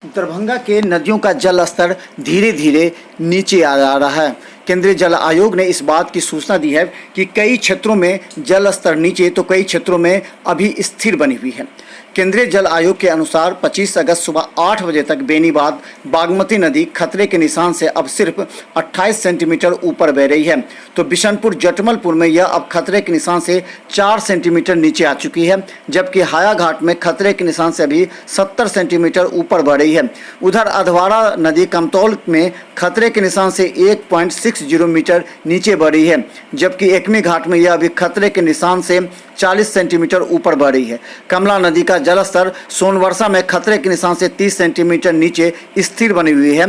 दरभंगा के नदियों का जल स्तर धीरे धीरे नीचे आ जा रहा है। केंद्रीय जल आयोग ने इस बात की सूचना दी है कि कई क्षेत्रों में जल स्तर नीचे तो कई क्षेत्रों में अभी स्थिर बनी हुई है। केंद्रीय जल आयोग के अनुसार 25 अगस्त सुबह 8 बजे तक बेनीबाद बागमती नदी खतरे के निशान से अब सिर्फ 28 सेंटीमीटर ऊपर बह रही है, तो बिशनपुर जटमलपुर में यह अब खतरे के निशान से 4 सेंटीमीटर नीचे आ चुकी है, जबकि हायाघाट में खतरे के निशान से अभी 70 सेंटीमीटर ऊपर बढ़ रही है। उधर अधवारा नदी कमतौल में खतरे के निशान से 1.60 मीटर नीचे बढ़ रही है, जबकि एकमी घाट में यह अभी खतरे के निशान से 40 सेंटीमीटर ऊपर बढ़ रही है। कमला नदी का जलस्तर सोनवर्षा में खतरे के निशान से 30 सेंटीमीटर नीचे स्थिर बनी हुई है।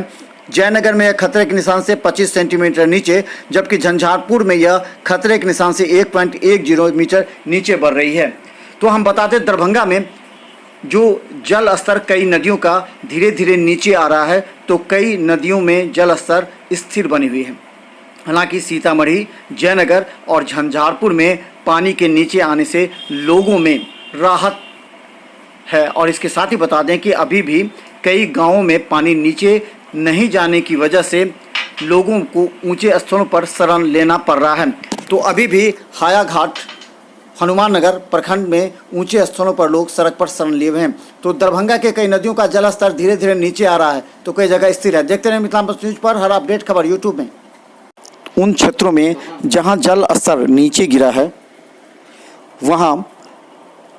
जयनगर में यह खतरे के निशान से 25 सेंटीमीटर नीचे, जबकि झंझारपुर में यह खतरे के निशान से 1.10 मीटर नीचे बढ़ रही है। तो हम बताते दरभंगा में जो जल स्तर कई नदियों का धीरे धीरे नीचे आ रहा है, तो कई नदियों में जल स्तर स्थिर बनी हुई है। हालांकि सीतामढ़ी, जयनगर और झंझारपुर में पानी के नीचे आने से लोगों में राहत है। और इसके साथ ही बता दें कि अभी भी कई गांवों में पानी नीचे नहीं जाने की वजह से लोगों को ऊंचे स्थलों पर शरण लेना पड़ रहा है। तो अभी भी हायाघाट, हनुमान नगर प्रखंड में ऊंचे स्थलों पर लोग सड़क पर शरण लिए हुए हैं। तो दरभंगा के कई नदियों का जलस्तर धीरे धीरे नीचे आ रहा है, तो कई जगह स्थिर है। देखते रहे मिथिलांचल न्यूज पर हर अपडेट खबर यूट्यूब में। उन क्षेत्रों में जहां जल स्तर नीचे गिरा है, वहां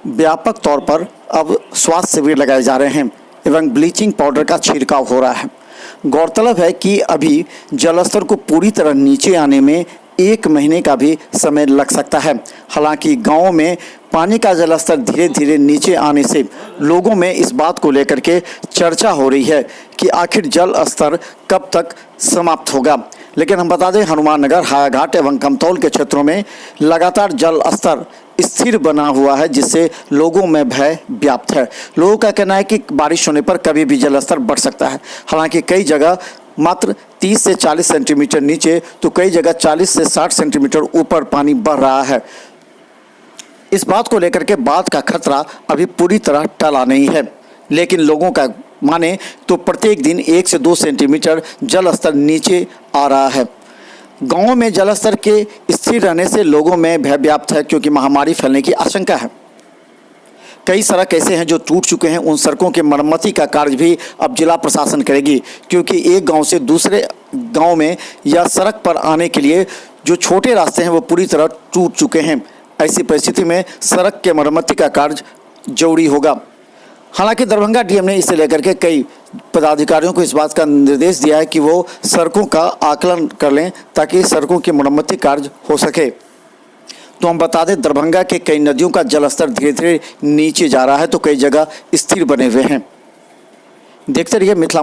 व्यापक तौर पर अब स्वास्थ्य शिविर लगाए जा रहे हैं एवं ब्लीचिंग पाउडर का छिड़काव हो रहा है। गौरतलब है कि अभी जलस्तर को पूरी तरह नीचे आने में 1 महीने का भी समय लग सकता है। हालांकि गाँव में पानी का जलस्तर धीरे धीरे नीचे आने से लोगों में इस बात को लेकर के चर्चा हो रही है कि आखिर जल स्तर कब तक समाप्त होगा। लेकिन हम बता दें, हनुमान नगर, हायाघाट एवं कमतौल के क्षेत्रों में लगातार जल स्तर स्थिर बना हुआ है, जिससे लोगों में भय व्याप्त है। लोगों का कहना है कि बारिश होने पर कभी भी जल स्तर बढ़ सकता है। हालांकि कई जगह मात्र 30 से 40 सेंटीमीटर नीचे, तो कई जगह 40 से 60 सेंटीमीटर ऊपर पानी बढ़ रहा है। इस बात को लेकर के बात का खतरा अभी पूरी तरह टला नहीं है, लेकिन लोगों का माने तो प्रत्येक दिन 1 से 2 सेंटीमीटर जल स्तर नीचे आ रहा है। गाँवों में जलस्तर के स्थिर रहने से लोगों में भय व्याप्त है, क्योंकि महामारी फैलने की आशंका है। कई सड़क ऐसे हैं जो टूट चुके हैं। उन सड़कों के मरम्मती का कार्य भी अब जिला प्रशासन करेगी, क्योंकि एक गांव से दूसरे गांव में या सड़क पर आने के लिए जो छोटे रास्ते हैं वो पूरी तरह टूट चुके हैं। ऐसी परिस्थिति में सड़क के मरम्मती का कार्य जरूरी होगा। हालांकि दरभंगा डीएम ने इसे लेकर के कई पदाधिकारियों को इस बात का निर्देश दिया है कि वो सड़कों का आकलन कर लें, ताकि सड़कों की मरम्मती कार्य हो सके। तो हम बता दें, दरभंगा के कई नदियों का जलस्तर धीरे धीरे नीचे जा रहा है, तो कई जगह स्थिर बने हुए हैं। देखते रहिए मिथिला।